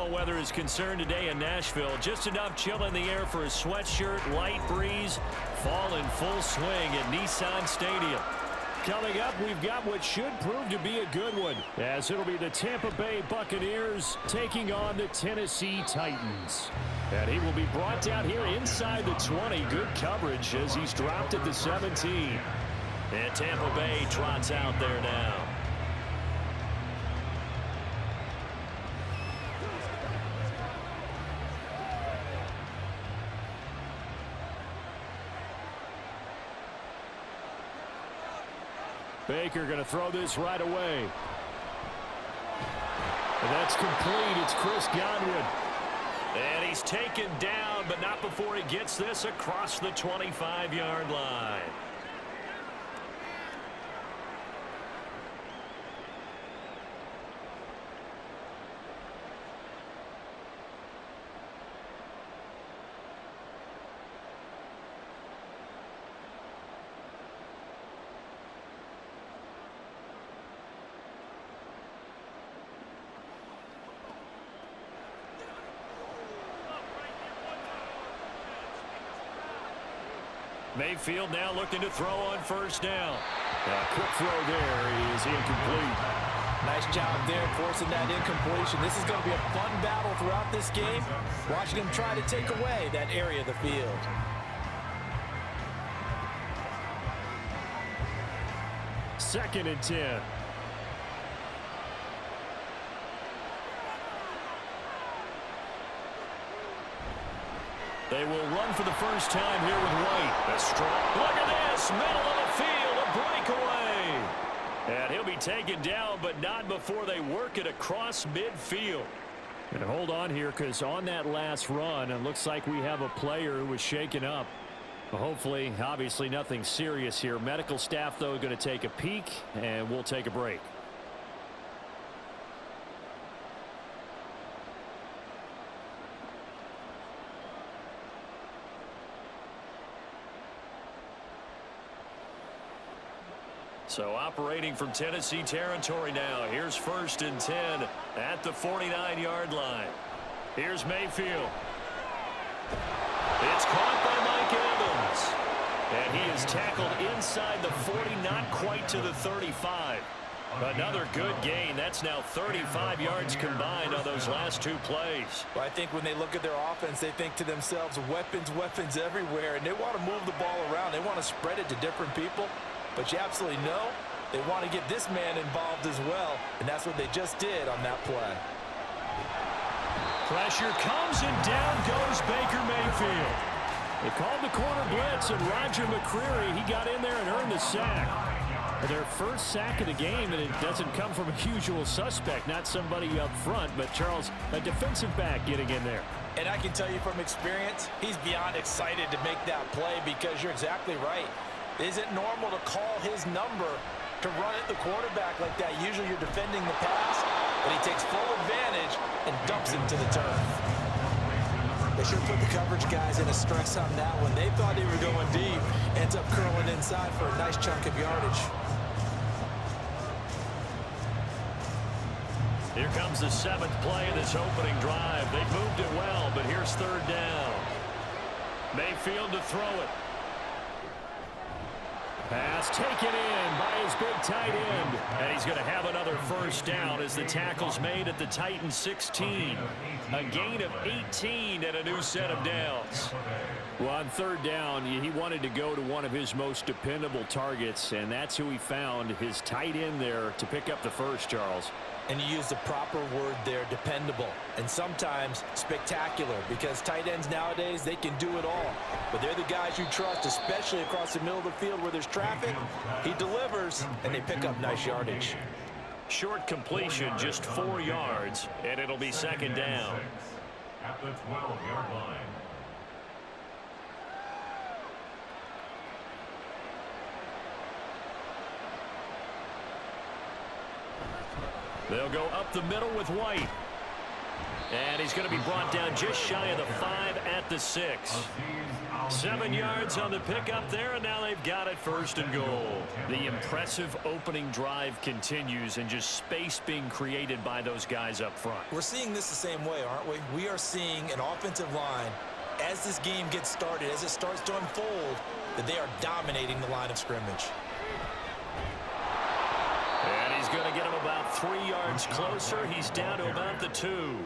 football weather is concerned today in Nashville. Just enough chill in the air for a sweatshirt, light breeze, fall in full swing at Nissan Stadium. Coming up, we've got what should prove to be a good one, as it'll be the Tampa Bay Buccaneers taking on the Tennessee Titans. And he will be brought down here inside the 20. Good coverage as he's dropped at the 17. And Tampa Bay trots out there now. Baker going to throw this right away. And that's complete. It's Chris Godwin. And he's taken down, but not before he gets this across the 25-yard line. Mayfield now looking to throw on first down. A quick throw there is incomplete. Nice job there forcing that incompletion. This is going to be a fun battle throughout this game. Watching him try to take away that area of the field. Second and 10. They will run for the first time here with White. A strong look at this, middle of the field, a breakaway. And he'll be taken down, but not before they work it across midfield. And hold on here, because on that last run, it looks like we have a player who was shaken up. Well, hopefully, obviously nothing serious here. Medical staff, though, going to take a peek, and we'll take a break. So operating from Tennessee territory now. Here's first and 10 at the 49-yard line. Here's Mayfield. It's caught by Mike Evans. And he is tackled inside the 40, not quite to the 35. Another good gain. That's now 35 yards combined on those last two plays. Well, I think when they look at their offense, they think to themselves, weapons, weapons everywhere. And they want to move the ball around. They want to spread it to different people. But you absolutely know they want to get this man involved as well, and that's what they just did on that play. Pressure comes, and down goes Baker Mayfield. They called the corner blitz, and Roger McCreary, he got in there and earned the sack. Their first sack of the game, and it doesn't come from a usual suspect, not somebody up front, but Charles, a defensive back getting in there. And I can tell you from experience, he's beyond excited to make that play because you're exactly right. Is it normal to call his number to run at the quarterback like that? Usually you're defending the pass, but he takes full advantage and dumps him to the turf. They should put the coverage guys in a stress on that one. They thought they were going deep, ends up curling inside for a nice chunk of yardage. Here comes the seventh play of this opening drive. They moved it well, but here's third down. Mayfield to throw it. Pass taken in by his big tight end. And he's going to have another first down as the tackle's made at the Titans 16. A gain of 18 and a new set of downs. Well, on third down, he wanted to go to one of his most dependable targets, and that's who he found, his tight end there, to pick up the first, Charles. And you use the proper word there, dependable, and sometimes spectacular, because tight ends nowadays, they can do it all. But they're the guys you trust, especially across the middle of the field where there's traffic. He delivers, and they pick up nice yardage. Short completion, just 4 yards, and it'll be second down. At the 12-yard line. They'll go up the middle with White. And he's going to be brought down just shy of the 5 at the 6. 7 yards on the pickup there, and now they've got it 1st and goal. The impressive opening drive continues, and just space being created by those guys up front. We're seeing this the same way, aren't we? We are seeing an offensive line, as this game gets started, as it starts to unfold, that they are dominating the line of scrimmage. And he's going to get him about 3 yards closer. He's down to about the 2.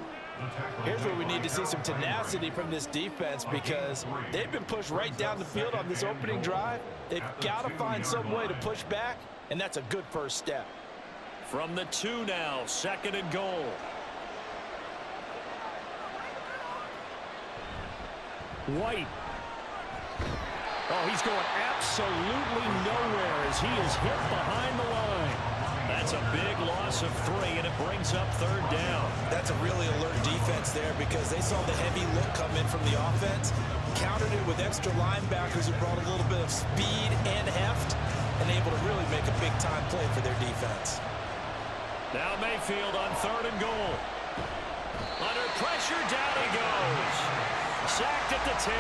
Here's where we need to see some tenacity from this defense, because they've been pushed right down the field on this opening drive. They've got to find some way to push back, and that's a good first step. From the 2 now, 2nd and goal. White. Oh, he's going absolutely nowhere as he is hit behind the line. That's a big loss of 3, and it brings up 3rd down. That's a really alert defense there, because they saw the heavy look come in from the offense, countered it with extra linebackers who brought a little bit of speed and heft, and able to really make a big-time play for their defense. Now Mayfield on 3rd and goal. Under pressure, down he goes. Sacked at the 10.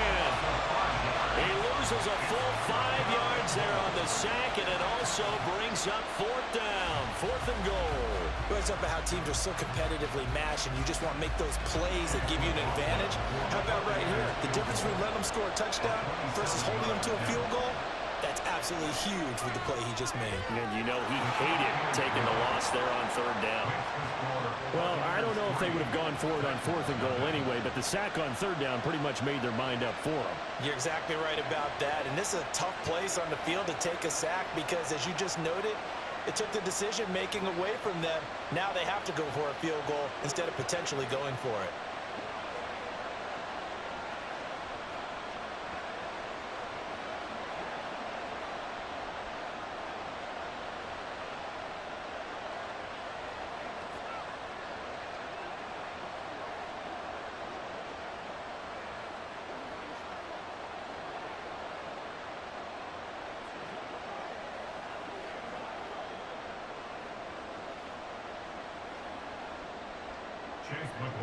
He loses a full 5 yards there on the sack, and it also brings up 4th down, 4th and goal. It's up about how teams are so competitively matched, and you just want to make those plays that give you an advantage. How about right here? The difference between letting them score a touchdown versus holding them to a field goal, that's absolutely huge with the play he just made. And you know he hated taking the loss there on 3rd down. Well, I don't know if they would have gone for it on 4th and goal anyway, but the sack on 3rd down pretty much made their mind up for them. You're exactly right about that, and this is a tough place on the field to take a sack, because as you just noted, it took the decision-making away from them. Now they have to go for a field goal instead of potentially going for it.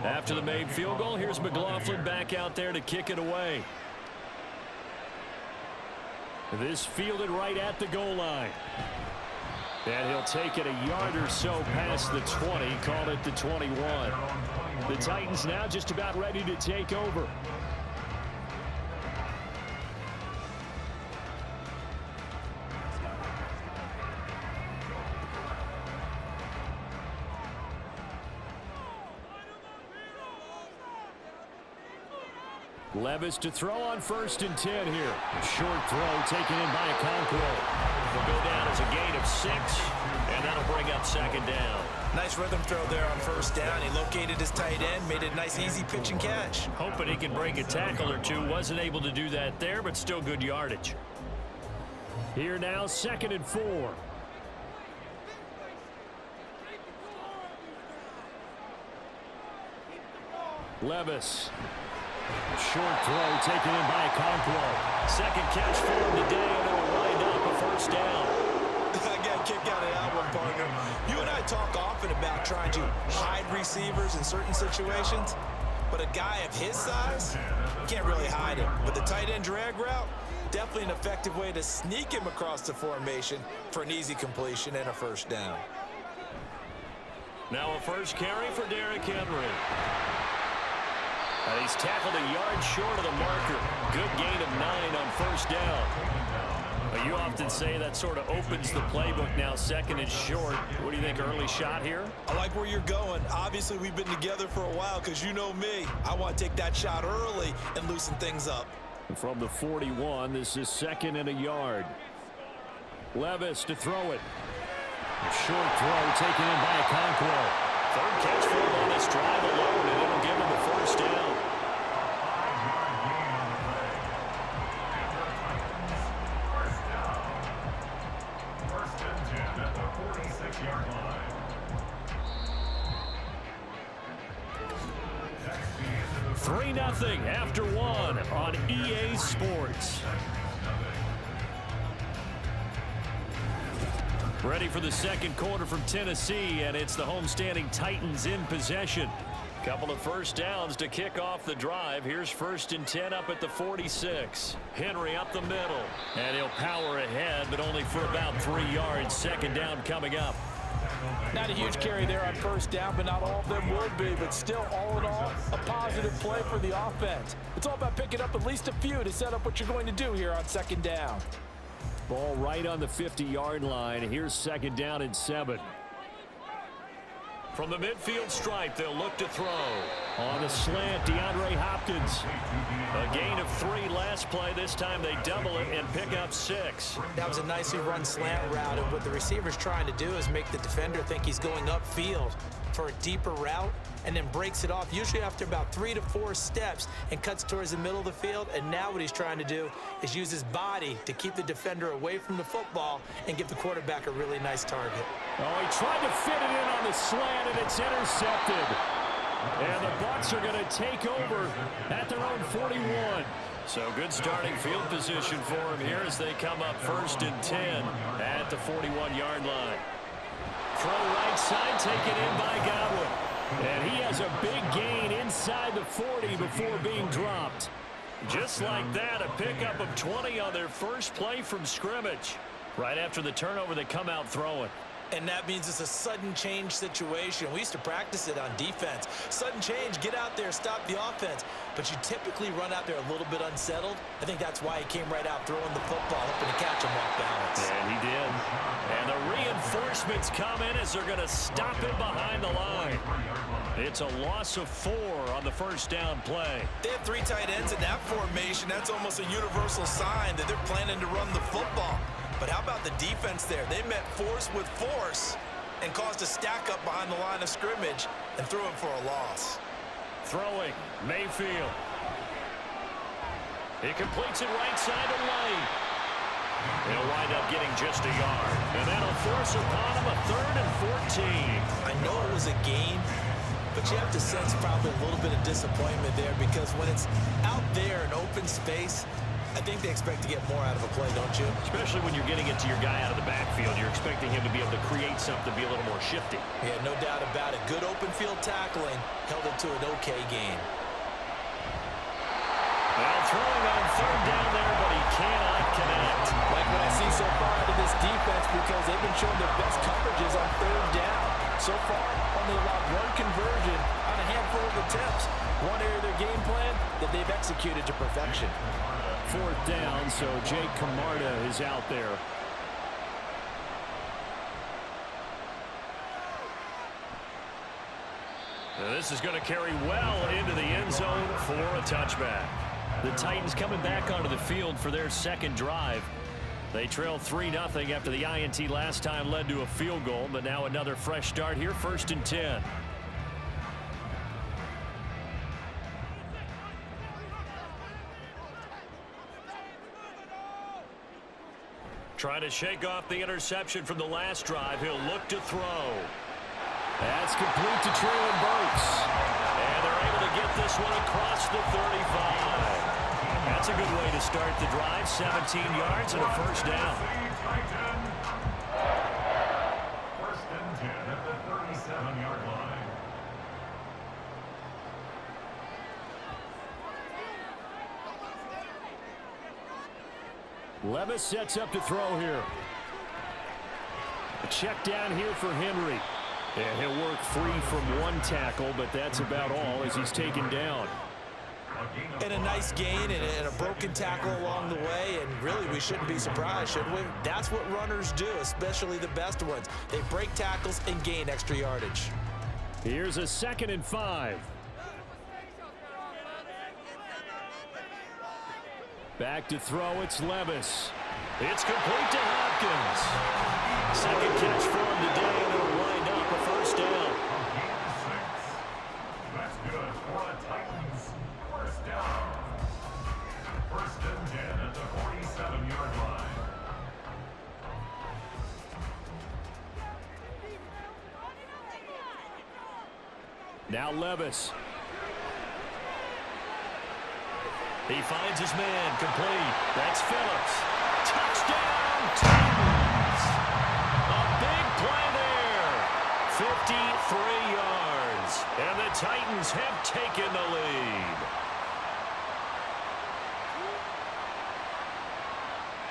After the made field goal, here's McLaughlin back out there to kick it away. This fielded right at the goal line. And he'll take it a yard or so past the 20, called it the 21. The Titans now just about ready to take over. Levis to throw on 1st and 10 here. A short throw taken in by Okonkwo. Will go down as a gain of 6, and that'll bring up 2nd down. Nice rhythm throw there on 1st down. He located his tight end, made it a nice, easy pitch and catch. Hoping he can break a tackle or two. Wasn't able to do that there, but still good yardage. Here now, 2nd and 4. Levis. Short throw taken in by Okonkwo. 2nd catch for him today, and it'll wind up a 1st down. I got a kick out of that one, partner. You and I talk often about trying to hide receivers in certain situations, but a guy of his size can't really hide him. But the tight end drag route, definitely an effective way to sneak him across the formation for an easy completion and a 1st down. Now a 1st carry for Derrick Henry. He's tackled a yard short of the marker. Good gain of 9 on 1st down. You often say that sort of opens the playbook now. 2nd and short. What do you think, early shot here? I like where you're going. Obviously, we've been together for a while, because you know me. I want to take that shot early and loosen things up. From the 41, this is 2nd and a yard. Levis to throw it. A short throw taken in by Okonkwo. 3rd catch for him on this drive alone, and it'll give him a 1st down. First and 10 at the 46-yard line. 3-0 after 1 on EA Sports. Ready for the 2nd quarter from Tennessee, and it's the homestanding Titans in possession. Couple of first downs to kick off the drive. Here's 1st and 10 up at the 46. Henry up the middle. And he'll power ahead, but only for about 3 yards. 2nd down coming up. Not a huge carry there on 1st down, but not all of them will be. But still, all in all, a positive play for the offense. It's all about picking up at least a few to set up what you're going to do here on 2nd down. Ball right on the 50-yard line. Here's 2nd down and 7. From the midfield stripe, they'll look to throw. On the slant, DeAndre Hopkins. A gain of 3 last play. This time they double it and pick up 6. That was a nicely run slant route, and what the receiver's trying to do is make the defender think he's going upfield for a deeper route, and then breaks it off, usually after about 3 to 4 steps, and cuts towards the middle of the field. And now what he's trying to do is use his body to keep the defender away from the football and give the quarterback a really nice target. Oh, he tried to fit it in on the slant, and it's intercepted. And the Bucs are going to take over at their own 41. So good starting field position for him here as they come up 1st and 10 at the 41-yard line. Throw right side, taken in by Godwin. And he has a big gain inside the 40 before being dropped. Just like that, a pickup of 20 on their first play from scrimmage. Right after the turnover, they come out throwing. And that means it's a sudden change situation. We used to practice it on defense. Sudden change, get out there, stop the offense. But you typically run out there a little bit unsettled. I think that's why he came right out throwing the football, hoping to catch him off balance. And he did. And the reinforcements come in as they're going to stop him behind the line. It's a loss of 4 on the 1st down play. They have 3 tight ends in that formation. That's almost a universal sign that they're planning to run the football. But how about the defense there? They met force with force and caused a stack up behind the line of scrimmage and threw him for a loss. Throwing, Mayfield. He completes it right side of lane. He'll wind up getting just a yard. And that'll force upon him a 3rd and 14. I know it was a gain, but you have to sense probably a little bit of disappointment there, because when it's out there in open space, I think they expect to get more out of a play, don't you? Especially when you're getting it to your guy out of the backfield. You're expecting him to be able to create something, be a little more shifty. Yeah, no doubt about it. Good open field tackling held it to an okay game. Well, throwing on 3rd down there, but he cannot connect. Like what I see so far out of this defense, because they've been showing their best coverages on 3rd down. So far, only allowed 1 conversion on a handful of attempts. One area of their game plan that they've executed to perfection. 4th down, so Jake Camarda is out there. Now this is going to carry well into the end zone for a touchback. The Titans coming back onto the field for their 2nd drive. They trail 3-0 after the INT last time led to a field goal, but now another fresh start here, 1st and 10. Trying to shake off the interception from the last drive. He'll look to throw. That's complete to Traylon Burks. And they're able to get this one across the 35. That's a good way to start the drive. 17 yards and a 1st down. 1st and 10 at the 37-yard line. Levis sets up to throw here. A check down here for Henry. And he'll work free from 1 tackle, but that's about all as he's taken down. And a nice gain and a broken tackle along the way, and really we shouldn't be surprised, should we? That's what runners do, especially the best ones. They break tackles and gain extra yardage. Here's a 2nd and 5. Back to throw, it's Levis. It's complete to Hopkins. 2nd catch for him today, and it'll wind up a 1st down. That's good for the Titans. 1st down. 1st and 10 at the 47-yard line. Now Levis. He finds his man, complete. That's Phillips. Touchdown, Titans! A big play there. 53 yards. And the Titans have taken the lead.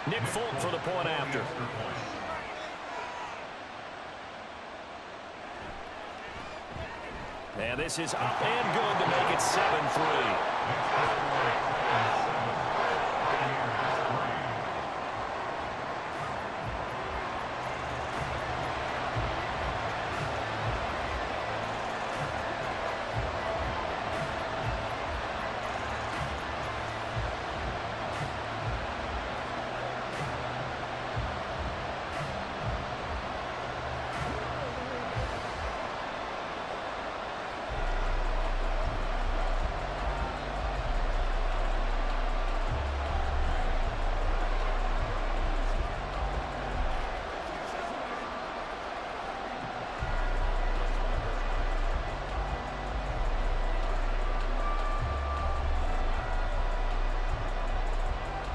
Nick Folk for the point after. And this is up and good to make it 7-3.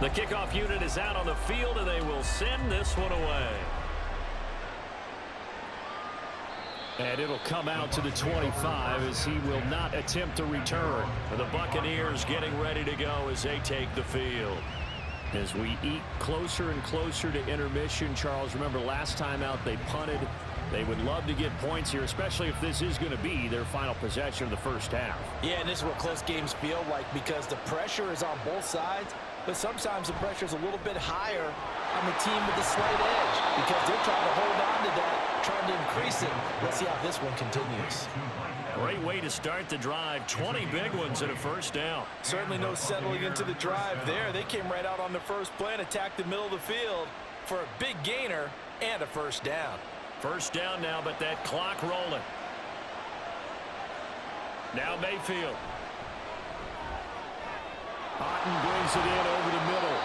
The kickoff unit is out on the field, and they will send this one away. And it'll come out to the 25 as he will not attempt to return. The Buccaneers getting ready to go as they take the field. As we eke closer and closer to intermission, Charles, remember last time out they punted. They would love to get points here, especially if this is going to be their final possession of the first half. Yeah, and this is what close games feel like because the pressure is on both sides, but sometimes the pressure is a little bit higher on the team with the slight edge because they're trying to hold on to that, trying to increase it. Let's see how this one continues. Great way to start the drive. 20 big ones and a first down. Certainly no settling into the drive there. They came right out on the first play and attacked the middle of the field for a big gainer and a first down. First down now, but that clock rolling. Now Mayfield. Otten brings it in over the middle.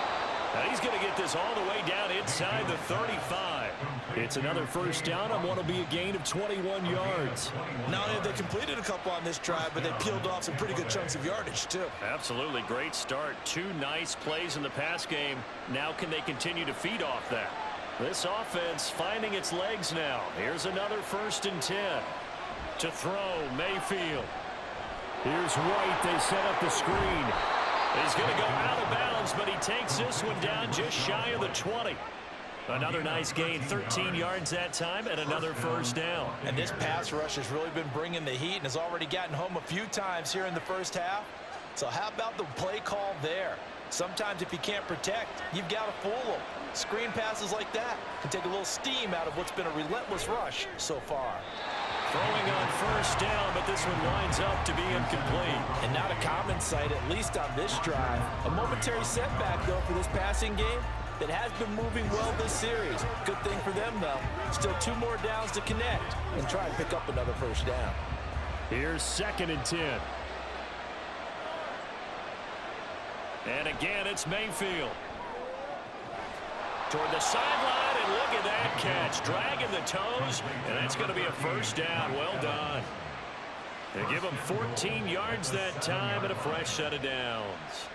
And he's going to get this all the way down inside the 35. It's another first down and what will be a gain of 21 yards. Not only have they completed a couple on this drive, but they peeled off some pretty good chunks of yardage, too. Absolutely. Great start. Two nice plays in the pass game. Now can they continue to feed off that? This offense finding its legs now. Here's another 1st and 10. To throw, Mayfield. Here's White. They set up the screen. He's going to go out of bounds, but he takes this one down just shy of the 20. Another nice gain, 13 yards that time, and another first down. And this pass rush has really been bringing the heat and has already gotten home a few times here in the first half. So how about the play call there? Sometimes if you can't protect, you've got to fool them. Screen passes like that can take a little steam out of what's been a relentless rush so far. Throwing on first down, but this one lines up to be incomplete. And not a common sight, at least on this drive. A momentary setback, though, for this passing game that has been moving well this series. Good thing for them, though. Still 2 more downs to connect and try and pick up another first down. Here's 2nd and 10. And again, it's Mayfield. Toward the sideline, and look at that catch. Dragging the toes, and that's going to be a first down. Well done. They give them 14 yards that time and a fresh set of downs.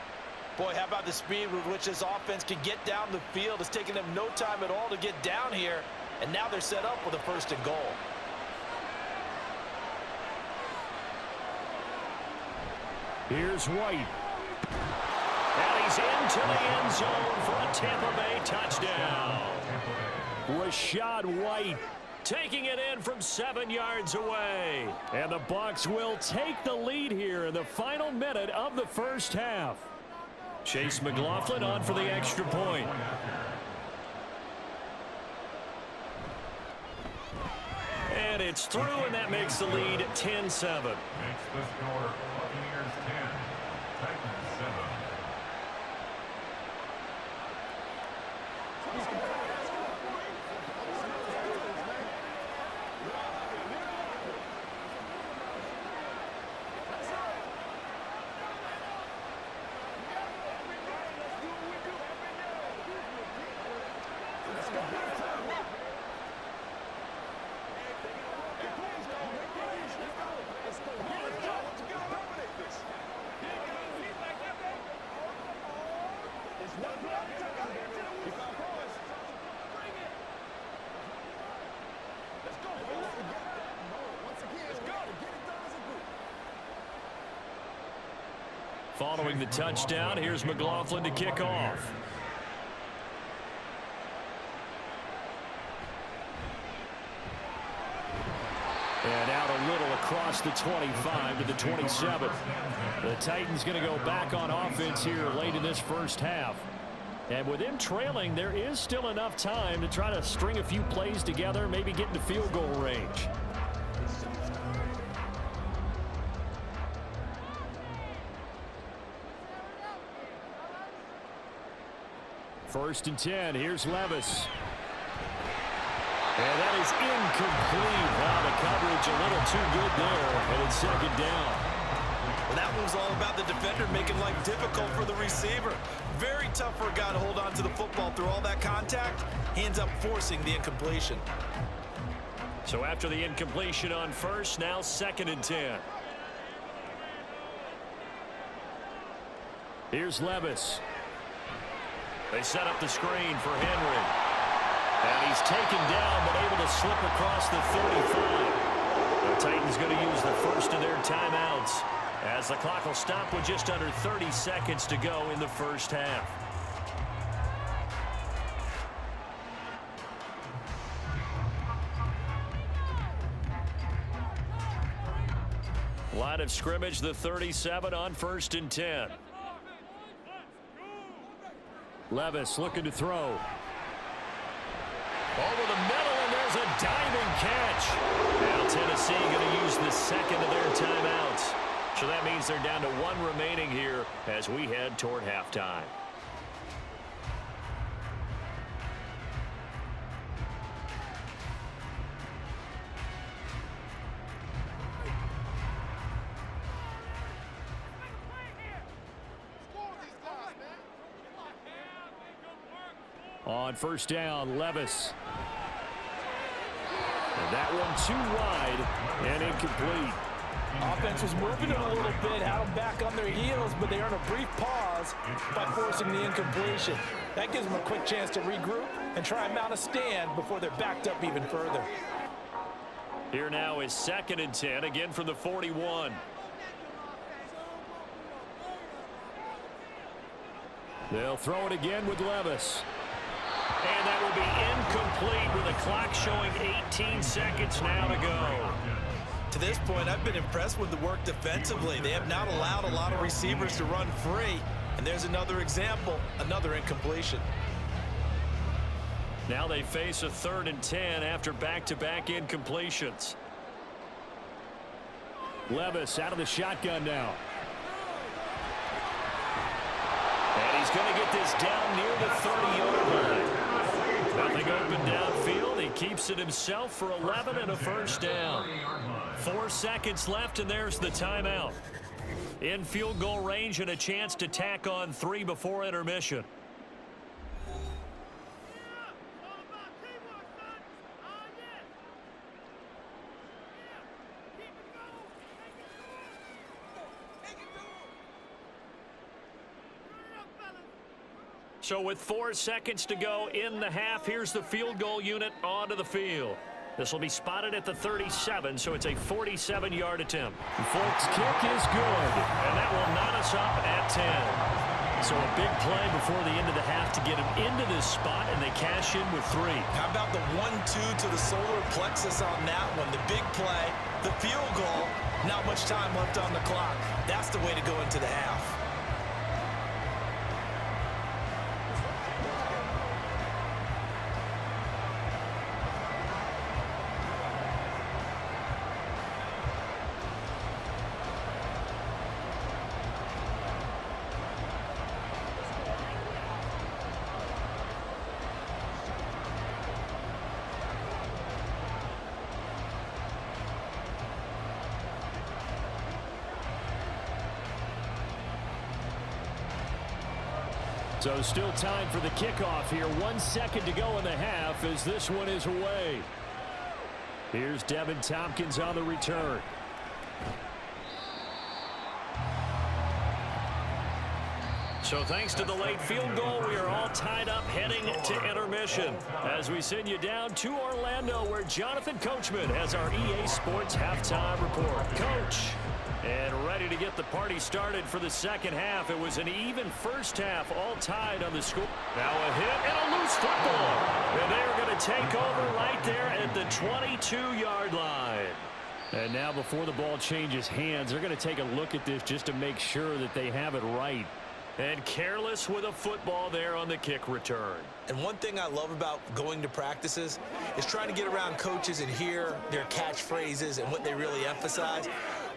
Boy, how about the speed with which this offense can get down the field? It's taken them no time at all to get down here, and now they're set up with a 1st and goal. Here's White. And he's into the end zone for a Tampa Bay touchdown. Rashad White taking it in from 7 yards away. And the Bucs will take the lead here in the final minute of the first half. Chase McLaughlin on for the extra point. And it's through, and that makes the lead 10-7. Makes the score Buccaneers 10, Titans 7. Following the touchdown, here's McLaughlin to kick off. And out a little across the 25 to the 27. The Titans going to go back on offense here late in this first half. And with them trailing, there is still enough time to try to string a few plays together, maybe get into field goal range. First and 10, here's Levis. And that is incomplete. Wow, the coverage a little too good there, and it's second down. Well, that was all about the defender making life difficult for the receiver. Very tough for a guy to hold on to the football through all that contact. He ends up forcing the incompletion. So after the incompletion on first, now second and 10. Here's Levis. They set up the screen for Henry. And he's taken down, but able to slip across the 35. The Titans going to use the first of their timeouts as the clock will stop with just under 30 seconds to go in the first half. Line of scrimmage, the 37 on first and 10. Levis looking to throw. Over the middle, and there's a diving catch. Now Tennessee going to use the second of their timeouts. So that means they're down to one remaining here as we head toward halftime. On first down, Levis. And that one too wide and incomplete. Offense was moving it a little bit, had them back on their heels, but they earn a brief pause by forcing the incompletion. That gives them a quick chance to regroup and try and mount a stand before they're backed up even further. Here now is second and 10, again from the 41. They'll throw it again with Levis. And that will be incomplete with the clock showing 18 seconds now to go. To this point, I've been impressed with the work defensively. They have not allowed a lot of receivers to run free. And there's another example, another incompletion. Now they face a third and 10 after back-to-back incompletions. Levis out of the shotgun now. And he's going to get this down near the 30-yard line. Nothing open downfield. He keeps it himself for 11 and a first down. 4 seconds left, and there's the timeout. In field goal range and a chance to tack on 3 before intermission. So with 4 seconds to go in the half, here's the field goal unit onto the field. This will be spotted at the 37, so it's a 47-yard attempt. The Folks kick is good, and that will knot us up at 10. So a big play before the end of the half to get them into this spot, and they cash in with 3. How about the 1-2 to the solar plexus on that one? The big play, the field goal, not much time left on the clock. That's the way to go into the half. So still time for the kickoff here. 1 second to go in the half as this one is away. Here's Devin Tompkins on the return. So thanks to the late field goal, we are all tied up heading to intermission as we send you down to Orlando where Jonathan Coachman has our EA Sports halftime report. Coach. And ready to get the party started for the second half. It was an even first half, all tied on the score. Now a hit and a loose football. And they're going to take over right there at the 22-yard line. And now before the ball changes hands, they're going to take a look at this just to make sure that they have it right. And careless with a football there on the kick return. And one thing I love about going to practices is trying to get around coaches and hear their catchphrases and what they really emphasize.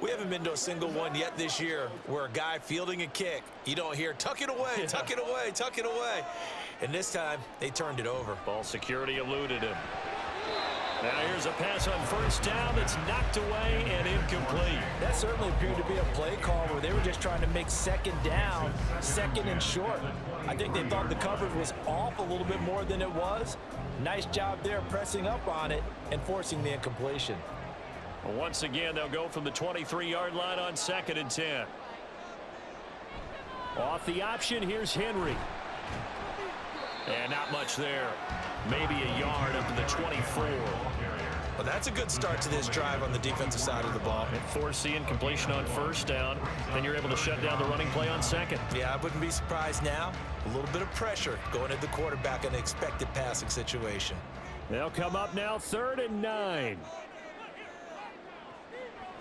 We haven't been to a single one yet this year where a guy fielding a kick, you don't hear, tuck it away, tuck it away, tuck it away. And this time, they turned it over. Ball security eluded him. Now here's a pass on first down that's knocked away and incomplete. That certainly appeared to be a play call where they were just trying to make second down, second and short. I think they thought the coverage was off a little bit more than it was. Nice job there pressing up on it and forcing the incompletion. Once again, they'll go from the 23-yard line on 2nd and 10. Off the option, here's Henry. And not much there. Maybe a yard up to the 24. Well, that's a good start to this drive on the defensive side of the ball. And force the incompletion on first down. Then you're able to shut down the running play on second. Yeah, I wouldn't be surprised now. A little bit of pressure going at the quarterback in an expected passing situation. They'll come up now 3rd and 9.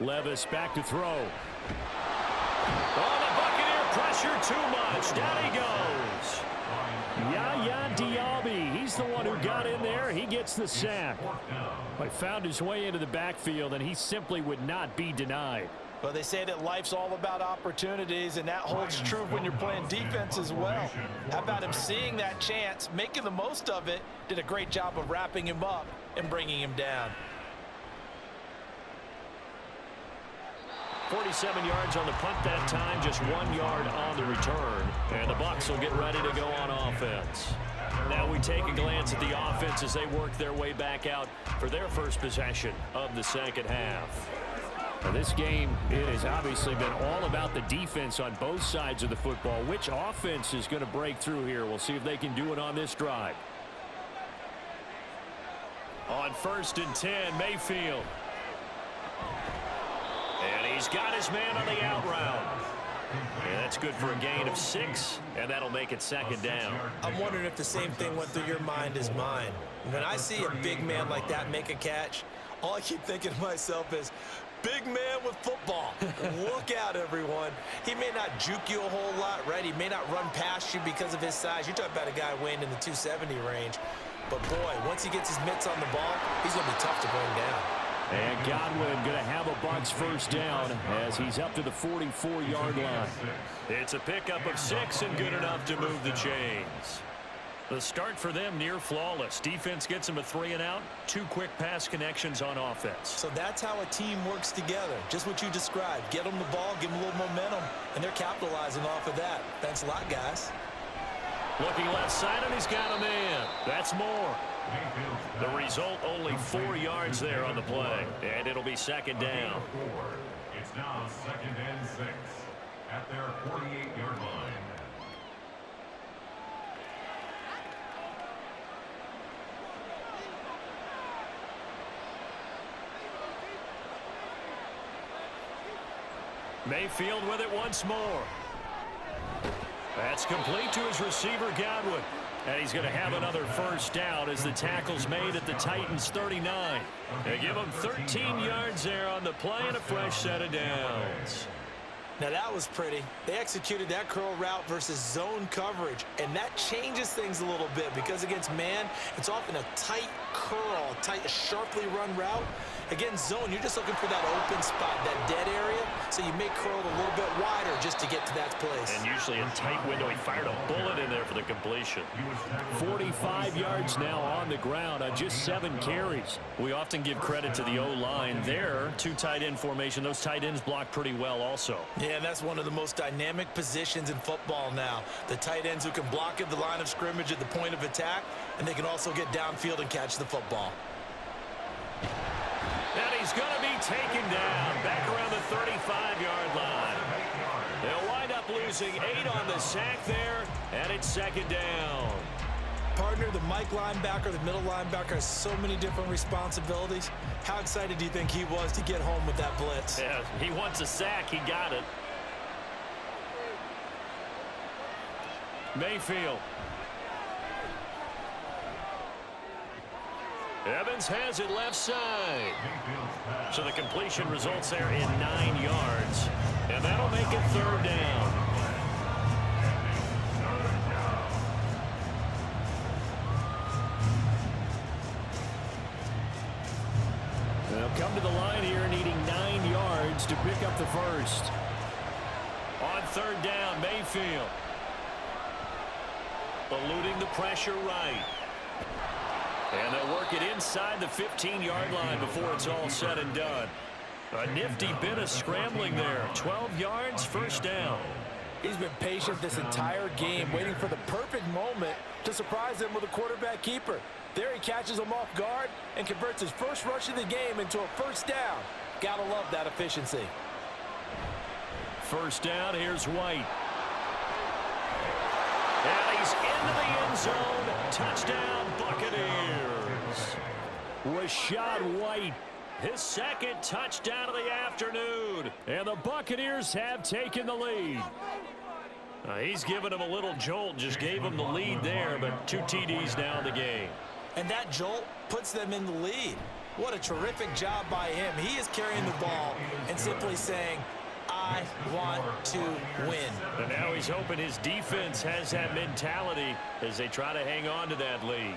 Levis back to throw. Oh, the Buccaneer pressure too much. Down he goes. Yaya Diaby, he's the one who got in there. He gets the sack. He found his way into the backfield, and he simply would not be denied. Well, they say that life's all about opportunities, and that holds true when you're playing defense as well. How about him seeing that chance, making the most of it, did a great job of wrapping him up and bringing him down. 47 yards on the punt that time, just 1 yard on the return. And the Bucs will get ready to go on offense. Now we take a glance at the offense as they work their way back out for their first possession of the second half. Now this game, it has obviously been all about the defense on both sides of the football. Which offense is going to break through here? We'll see if they can do it on this drive. On 1st and 10, Mayfield. And he's got his man on the out route. And that's good for a gain of 6, and that'll make it 2nd down. I'm wondering if the same thing went through your mind as mine. When I see a big man like that make a catch, all I keep thinking to myself is, big man with football. Look out, everyone. He may not juke you a whole lot, right? He may not run past you because of his size. You're talking about a guy weighing in the 270 range. But, boy, once he gets his mitts on the ball, he's going to be tough to bring down. And Godwin going to have a Bucs first down as he's up to the 44-yard line. It's a pickup of 6 and good enough to move the chains. The start for them near flawless. Defense gets them a 3 and out. 2 quick pass connections on offense. So that's how a team works together. Just what you described. Get them the ball, give them a little momentum, and they're capitalizing off of that. Thanks a lot, guys. Looking left side, and he's got a man. That's more. The result, only 4 yards there on the play. And it'll be 2nd down. It's now 2nd and 6 at their 48-yard line. Mayfield with it once more. That's complete to his receiver, Godwin. And he's going to have another first down as the tackle's made at the Titans' 39. They give him 13 yards there on the play and a fresh set of downs. Now that was pretty. They executed that curl route versus zone coverage, and that changes things a little bit because against man, it's often a tight curl, tight, sharply run route. Against zone, you're just looking for that open spot, that dead area, so you may curl it a little bit wider just to get to that place. And usually a tight window. He fired a bullet in there for the completion. 45 yards now on the ground on just 7 carries. We often give credit to the O-line there. 2 tight end formation. Those tight ends block pretty well also. Yeah, and that's one of the most dynamic positions in football now. The tight ends who can block at the line of scrimmage at the point of attack, and they can also get downfield and catch the football. And he's going to be taken down back around the 35-yard line. They'll wind up losing 8 on the sack there, and it's 2nd down. partner, the Mike linebacker, the middle linebacker, has so many different responsibilities. How excited do you think he was to get home with that blitz? Yeah, he wants a sack. He got it. Mayfield. Evans has it left side. So the completion results there in 9 yards. And that'll make it 3rd down. They'll come to the line here needing 9 yards to pick up the first. On 3rd down, Mayfield. Eluding the pressure right. And they'll work it inside the 15-yard line before it's all said and done. A nifty bit of scrambling there. 12 yards, 1st down. He's been patient this entire game, waiting for the perfect moment to surprise them with a quarterback keeper. There he catches him off guard and converts his first rush of the game into a 1st down. Gotta love that efficiency. 1st down, here's White. And he's into the end zone. Touchdown, Buccaneers. Rashad White, his 2nd touchdown of the afternoon. And the Buccaneers have taken the lead. He's given him a little jolt, just gave him the lead there, but 2 TDs now in the game. And that jolt puts them in the lead. What a terrific job by him. He is carrying the ball and simply saying, I want to win. And now he's hoping his defense has that mentality as they try to hang on to that lead.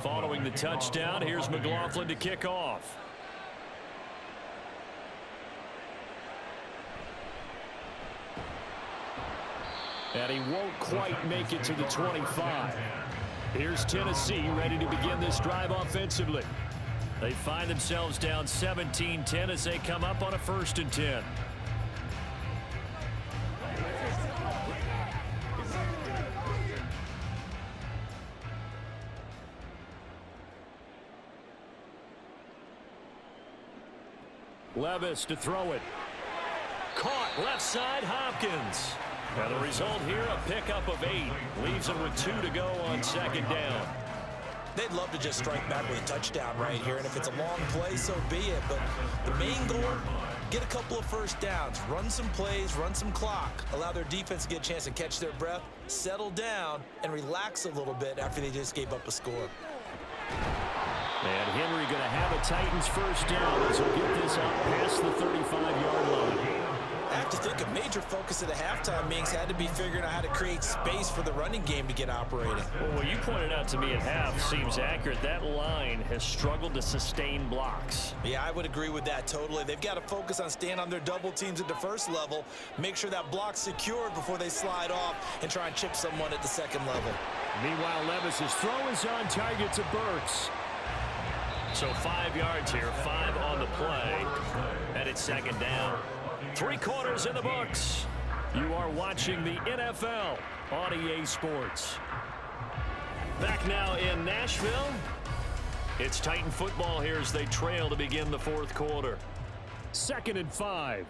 Following the touchdown, here's McLaughlin to kick off. And he won't quite make it to the 25. Here's Tennessee ready to begin this drive offensively. They find themselves down 17-10 as they come up on a 1st and 10. Levis to throw it. Caught left side, Hopkins. And the result here, a pickup of 8. Leaves them with 2 to go on 2nd down. They'd love to just strike back with a touchdown right here, and if it's a long play, so be it. But the main goal, get a couple of 1st downs, run some plays, run some clock, allow their defense to get a chance to catch their breath, settle down, and relax a little bit after they just gave up a score. And Henry going to have a Titans 1st down as he'll get this out past the 35-yard line. I have to think a major focus of the halftime meetings had to be figuring out how to create space for the running game to get operating. Well, what you pointed out to me at half seems accurate. That line has struggled to sustain blocks. Yeah, I would agree with that totally. They've got to focus on staying on their double teams at the 1st level, make sure that block's secured before they slide off and try and chip someone at the 2nd level. Meanwhile, Levis's throw is on target to Burks. So 5 yards here, 5 on the play, and it's 2nd down. 3 quarters in the books. You are watching the NFL on EA Sports. Back now in Nashville. It's Titan football here as they trail to begin the 4th quarter. 2nd and 5.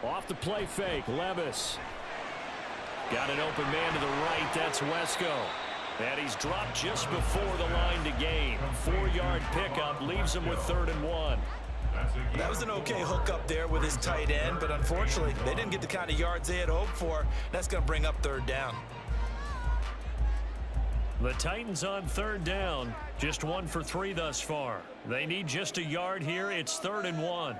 Off the play fake, Levis. Got an open man to the right, that's Wesco. And he's dropped just before the line to gain. 4-yard pickup leaves him with 3rd and 1. That was an okay hookup there with his tight end, but unfortunately, they didn't get the kind of yards they had hoped for. That's going to bring up 3rd down. The Titans on 3rd down, just 1 for 3 thus far. They need just a yard here. It's 3rd and 1.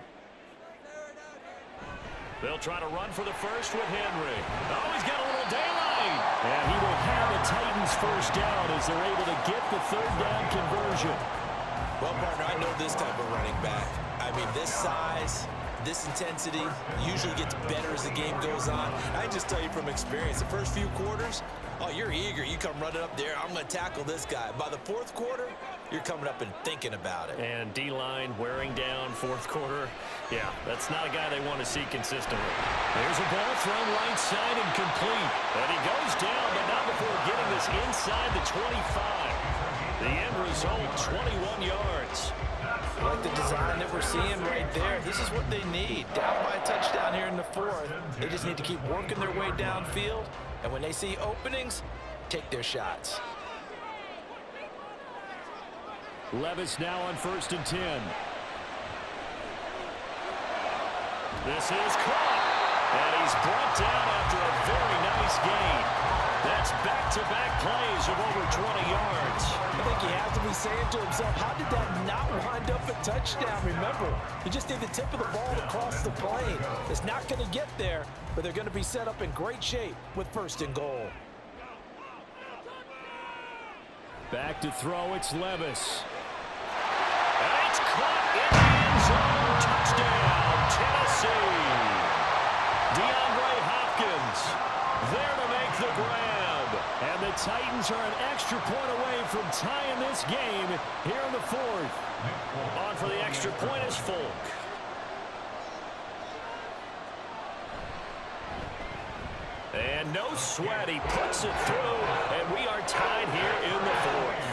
They'll try to run for the first with Henry. Oh, he's got a little daylight. And he will have a Titans first down as they're able to get the third down conversion. Well, partner, I know this type of running back. I mean, this size, this intensity usually gets better as the game goes on. I just tell you from experience, the first few quarters, oh, you're eager. You come running up there, I'm going to tackle this guy. By the fourth quarter, you're coming up and thinking about it. And D-line wearing down fourth quarter. Yeah, that's not a guy they want to see consistently. There's a ball thrown right side and complete. And he goes down, but not before getting this inside the 25. The end result, 21 yards. I like the design that we're seeing right there. This is what they need. Down by a touchdown here in the fourth. They just need to keep working their way downfield. And when they see openings, take their shots. Levis now on 1st and 10. This is caught. And he's brought down after a very nice gain. That's back-to-back plays of over 20 yards. I think he has to be saying to himself, how did that not wind up a touchdown? Remember, you just need the tip of the ball to cross the plane. It's not going to get there, but they're going to be set up in great shape with 1st and goal. Back to throw, it's Levis. And it's caught in the end zone. Touchdown, Tennessee. DeAndre Hopkins there to make the grab. And the Titans are an extra point away from tying this game here in the fourth. On for the extra point is Folk. And no sweat, he puts it through, and we are tied here in the fourth.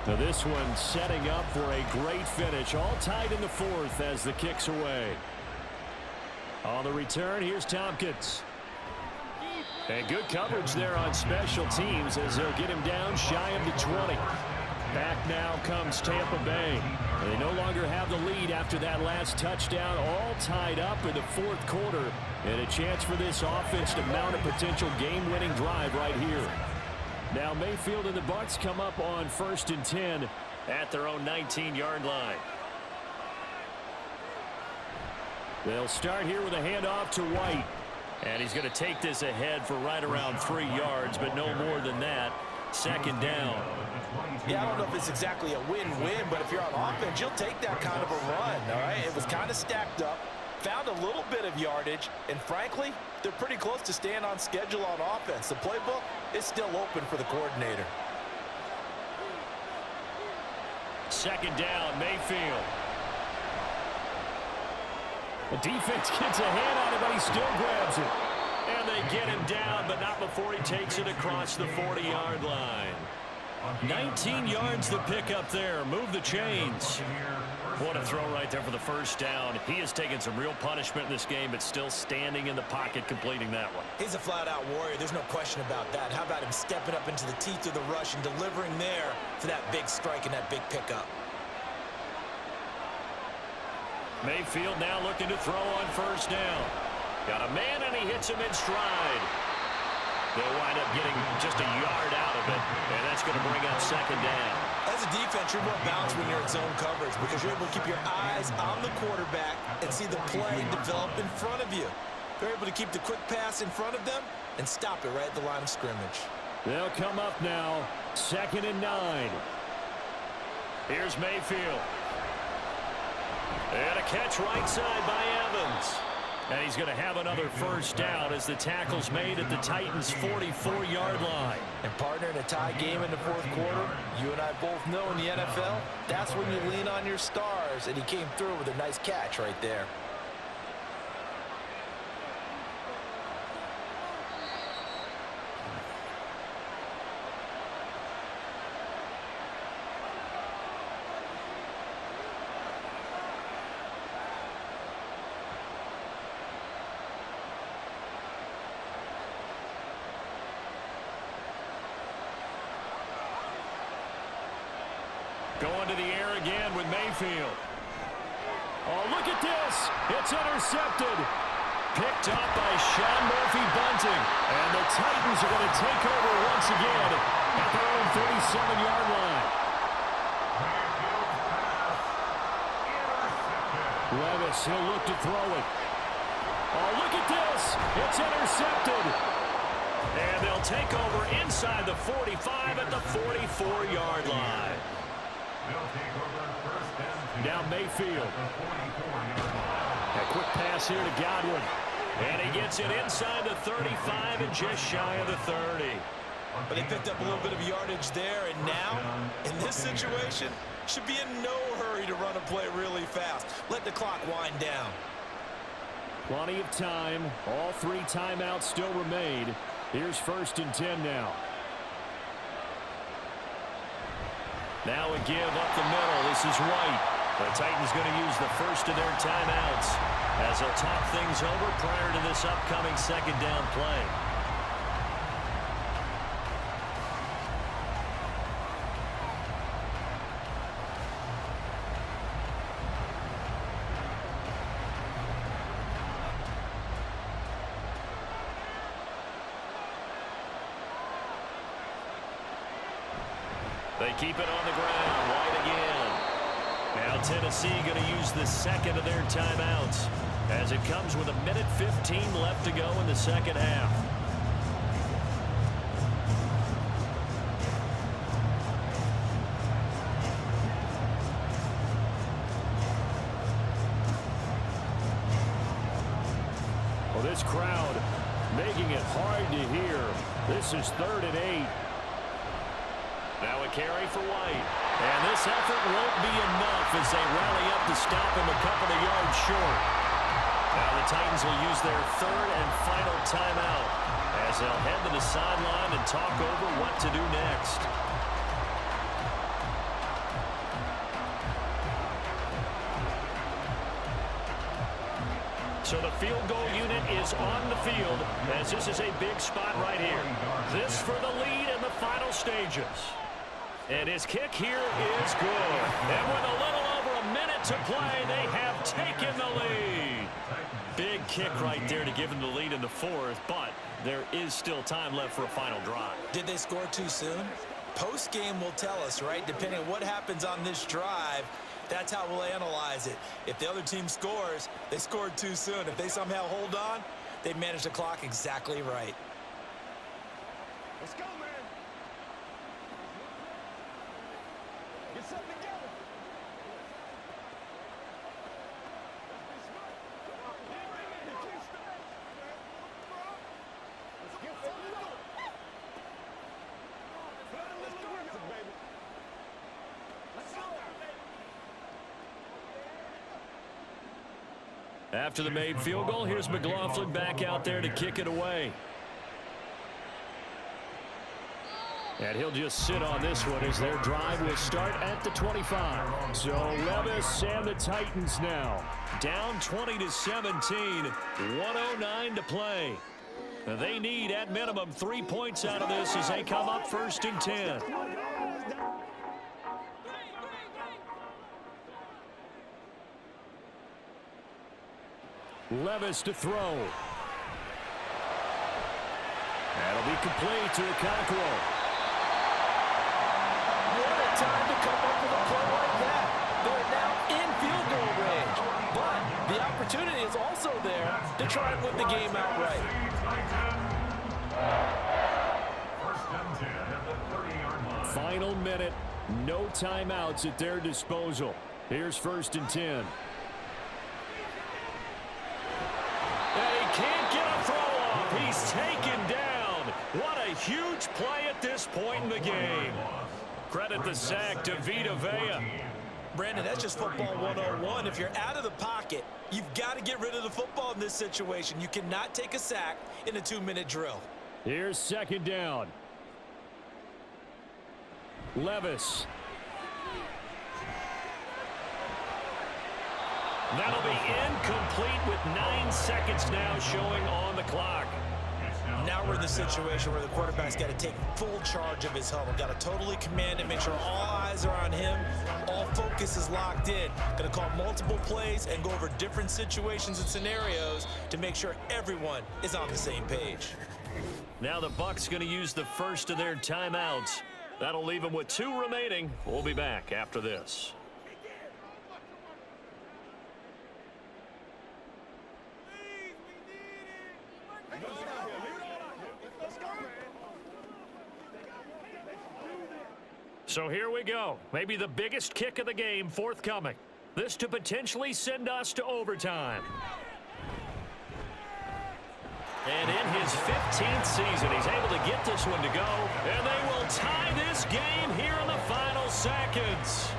Now this one setting up for a great finish. All tied in the fourth as the kick's away. On the return, here's Tompkins. And good coverage there on special teams as they'll get him down shy of the 20. Back now comes Tampa Bay. And they no longer have the lead after that last touchdown. All tied up in the fourth quarter. And a chance for this offense to mount a potential game-winning drive right here. Now Mayfield and the Bucs come up on 1st and 10 at their own 19-yard line. They'll start here with a handoff to White. And he's going to take this ahead for right around 3 yards, but no more than that. 2nd down. Yeah, I don't know if it's exactly a win-win, but if you're on offense, you'll take that kind of a run, all right? It was kind of stacked up, found a little bit of yardage, and frankly, they're pretty close to staying on schedule on offense. The playbook is still open for the coordinator. 2nd down, Mayfield. The defense gets a hand on it, but he still grabs it. And they get him down, but not before he takes it across the 40-yard line. 19 yards the pick up there. Move the chains. What a throw right there for the first down. He has taken some real punishment in this game, but still standing in the pocket completing that one. He's a flat-out warrior. There's no question about that. How about him stepping up into the teeth of the rush and delivering there for that big strike and that big pickup? Mayfield now looking to throw on 1st down. Got a man, and he hits him in stride. They'll wind up getting just a yard out of it, and that's going to bring up 2nd down. As a defense, you're more balanced when you're in zone coverage because you're able to keep your eyes on the quarterback and see the play develop in front of you. They're able to keep the quick pass in front of them and stop it right at the line of scrimmage. They'll come up now, 2nd and 9. Here's Mayfield. And a catch right side by Evans. And he's going to have another 1st down as the tackle's made at the Titans' 44-yard line. And partner, in a tie game in the fourth quarter, you and I both know in the NFL, that's when you lean on your stars, and he came through with a nice catch right there. Going to the air again with Mayfield. Oh, look at this. It's intercepted. Picked up by Sean Murphy-Bunting. And the Titans are going to take over once again at their own 37-yard line. Levis, he'll look to throw it. Oh, look at this. It's intercepted. And they'll take over inside the 45 at the 44-yard line. Now Mayfield. A quick pass here to Godwin. And he gets it inside the 35 and just shy of the 30. But they picked up a little bit of yardage there, and now, in this situation, should be in no hurry to run a play really fast. Let the clock wind down. Plenty of time. All 3 timeouts still remain. Here's 1st and 10 now. Now a give up the middle. This is White. The Titans going to use the first of their timeouts as they'll talk things over prior to this upcoming 2nd down play. They keep it on the ground. White again. Now Tennessee going to use the 2nd of their timeouts as it comes with 1:15 left to go in the 2nd half. Well, this crowd making it hard to hear. This is 3rd and 8. Now a carry for White. And this effort won't be enough as they rally up to stop him a couple of yards short. Now the Titans will use their 3rd and final timeout as they'll head to the sideline and talk over what to do next. So the field goal unit is on the field as this is a big spot right here. This for the lead in the final stages. And his kick here is good. And with a little over a minute to play, they have taken the lead. Big kick right there to give them the lead in the 4th, but there is still time left for a final drive. Did they score too soon? Post-game will tell us, right? Depending on what happens on this drive, that's how we'll analyze it. If the other team scores, they scored too soon. If they somehow hold on, they managed the clock exactly right. Let's go, man. Get something together. Let's get something together. Let's do it, baby. Let's go. After the made field goal, here's McLaughlin back out there to kick it away. And he'll just sit on this one as their drive will start at the 25. So Levis and the Titans now down 20-17, 1:09 to play. They need at minimum 3 points out of this as they come up 1st and 10. Levis to throw. That'll be complete to Okonkwo. What a time to come up with a play like that. They're now in field goal range. But the opportunity is also there to try and win the game outright. 1st and 10 at the 30-yard line. Final minute. No timeouts at their disposal. Here's 1st and 10. And he can't get a throw off. He's taken down. What a huge play at this point in the game. Credit the sack to Vita Vea. Brandon, that's just football 101. If you're out of the pocket, you've got to get rid of the football in this situation. You cannot take a sack in a 2-minute drill. Here's 2nd down. Levis. That'll be incomplete with 9 seconds now showing on the clock. Now we're in the situation where the quarterback's got to take full charge of his huddle. Got to totally command it, make sure all eyes are on him. All focus is locked in. Going to call multiple plays and go over different situations and scenarios to make sure everyone is on the same page. Now the Bucs going to use the first of their timeouts. That'll leave them with 2 remaining. We'll be back after this. So here we go. Maybe the biggest kick of the game forthcoming. This to potentially send us to overtime. And in his 15th season, he's able to get this one to go. And they will tie this game here in the final seconds.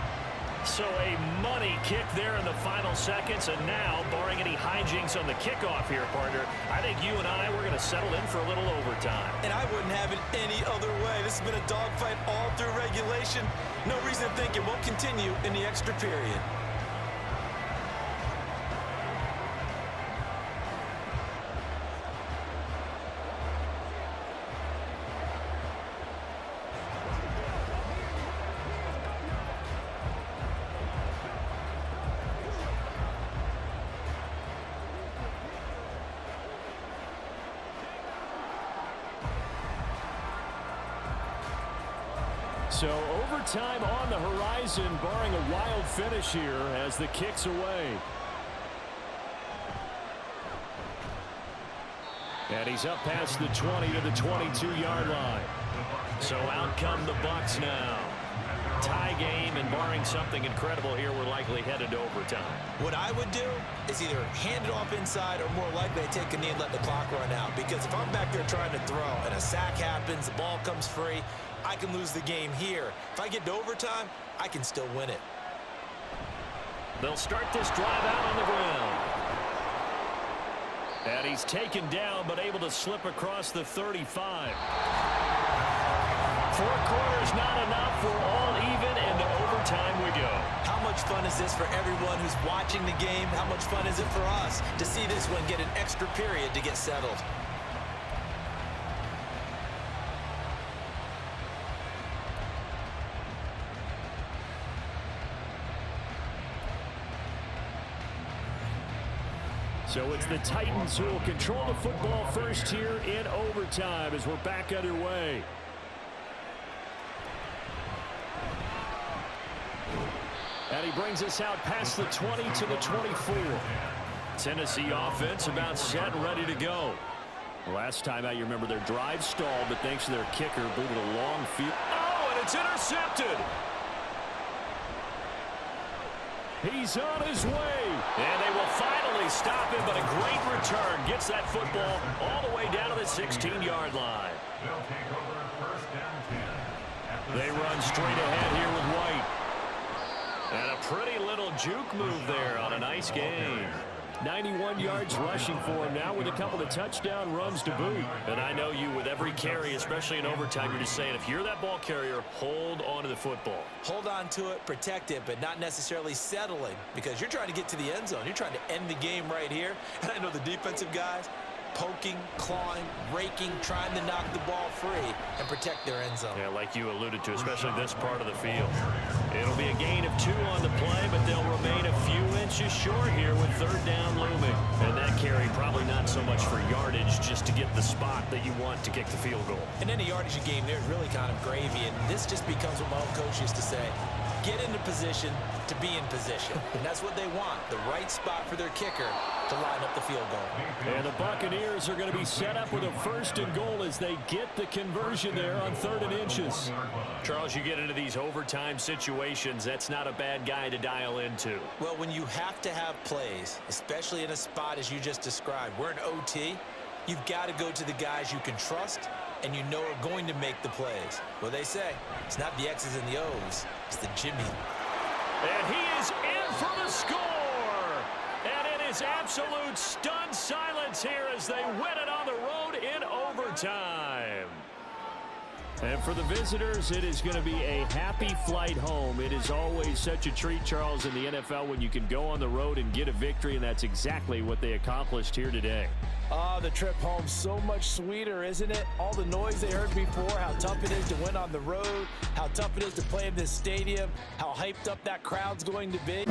So a money kick there in the final seconds. And now, barring any hijinks on the kickoff here, partner, I think you and I, we're going to settle in for a little overtime. And I wouldn't have it any other way. This has been a dogfight all through regulation. No reason to think it won't continue in the extra period. So overtime on the horizon, barring a wild finish here as the kick's away. And he's up past the 20 to the 22-yard line. So out come the Bucs now. Tie game, and barring something incredible here, we're likely headed to overtime. What I would do is either hand it off inside or more likely take a knee and let the clock run out. Because if I'm back there trying to throw and a sack happens, the ball comes free, I can lose the game here. If I get to overtime, I can still win it. They'll start this drive out on the ground. And he's taken down, but able to slip across the 35. 4 quarters not enough. We're all even, and to overtime we go. How much fun is this for everyone who's watching the game? How much fun is it for us to see this one get an extra period to get settled? So it's the Titans who will control the football first here in overtime as we're back underway. And he brings us out past the 20 to the 24. Tennessee offense about set and ready to go. Last time out, you remember their drive stalled, but thanks to their kicker, booted a long field. Oh, and it's intercepted. He's on his way. And they will finally stop him, but a great return gets that football all the way down to the 16-yard line. They'll take over first down 10. They run straight ahead here with White. And a pretty little juke move there on a nice game. 91 yards rushing for him now with a couple of touchdown runs to boot. And I know you, with every carry, especially in overtime, you're just saying, if you're that ball carrier, hold on to the football. Hold on to it, protect it, but not necessarily settling, because you're trying to get to the end zone. You're trying to end the game right here. And I know the defensive guys, poking, clawing, raking, trying to knock the ball free and protect their end zone. Yeah, like you alluded to, especially this part of the field. It'll be a gain of 2 on the play, but they'll remain a few inches short here with third down looming. And that carry probably not so much for yardage, just to get the spot that you want to kick the field goal. In any yardage game, there's really kind of gravy, and this just becomes what my old coach used to say. Get into position to be in position. And that's what they want, the right spot for their kicker to line up the field goal. And the Buccaneers are going to be set up with a 1st and goal as they get the conversion there on 3rd and inches. Charles, you get into these overtime situations, that's not a bad guy to dial into. Well, when you have to have plays, especially in a spot as you just described, we're in OT, you've got to go to the guys you can trust and you know are going to make the plays. Well, they say it's not the X's and the O's, it's the Jimmy. And he is in for the score. And it is absolute stunned silence here as they win it on the road in overtime. And for the visitors, it is going to be a happy flight home. It is always such a treat, Charles, in the NFL when you can go on the road and get a victory, and that's exactly what they accomplished here today. The trip home so much sweeter, isn't it? All the noise they heard before, how tough it is to win on the road, how tough it is to play in this stadium, how hyped up that crowd's going to be.